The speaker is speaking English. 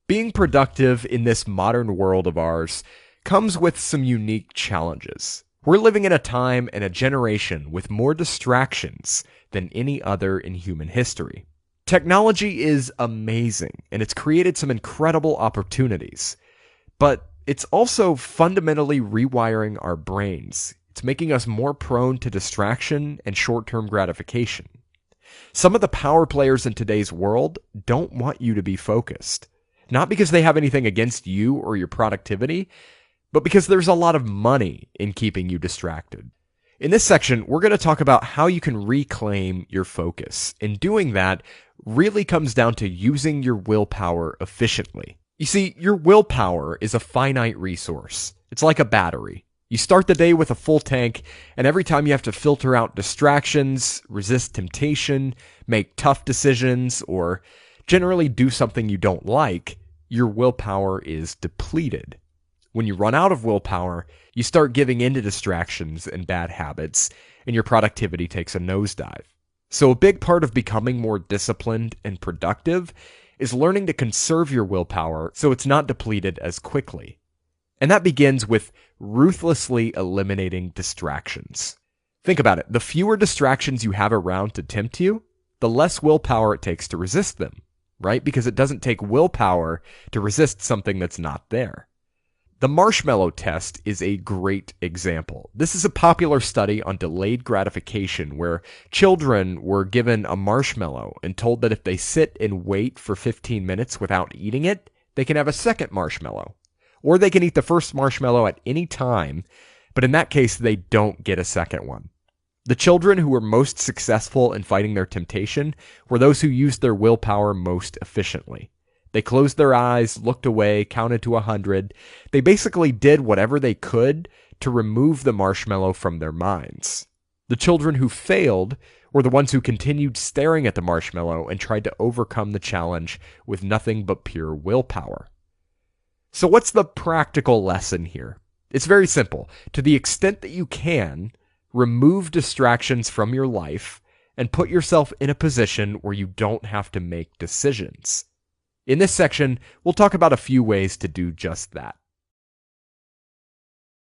Being productive in this modern world of ours comes with some unique challenges. We're living in a time and a generation with more distractions than any other in human history. Technology is amazing, and it's created some incredible opportunities, but it's also fundamentally rewiring our brains. It's making us more prone to distraction and short-term gratification. Some of the power players in today's world don't want you to be focused. Not because they have anything against you or your productivity, but because there's a lot of money in keeping you distracted. In this section, we're going to talk about how you can reclaim your focus. And doing that really comes down to using your willpower efficiently. You see, your willpower is a finite resource. It's like a battery. You start the day with a full tank, and every time you have to filter out distractions, resist temptation, make tough decisions, or generally do something you don't like, your willpower is depleted. When you run out of willpower, you start giving in to distractions and bad habits, and your productivity takes a nosedive. So a big part of becoming more disciplined and productive is learning to conserve your willpower so it's not depleted as quickly. And that begins with ruthlessly eliminating distractions. Think about it. The fewer distractions you have around to tempt you, the less willpower it takes to resist them. Right? Because it doesn't take willpower to resist something that's not there. The Marshmallow Test is a great example. This is a popular study on delayed gratification where children were given a marshmallow and told that if they sit and wait for 15 minutes without eating it, they can have a second marshmallow. Or they can eat the first marshmallow at any time, but in that case, they don't get a second one. The children who were most successful in fighting their temptation were those who used their willpower most efficiently. They closed their eyes, looked away, counted to 100. They basically did whatever they could to remove the marshmallow from their minds. The children who failed were the ones who continued staring at the marshmallow and tried to overcome the challenge with nothing but pure willpower. So what's the practical lesson here? It's very simple. To the extent that you can, remove distractions from your life and put yourself in a position where you don't have to make decisions. In this section, we'll talk about a few ways to do just that.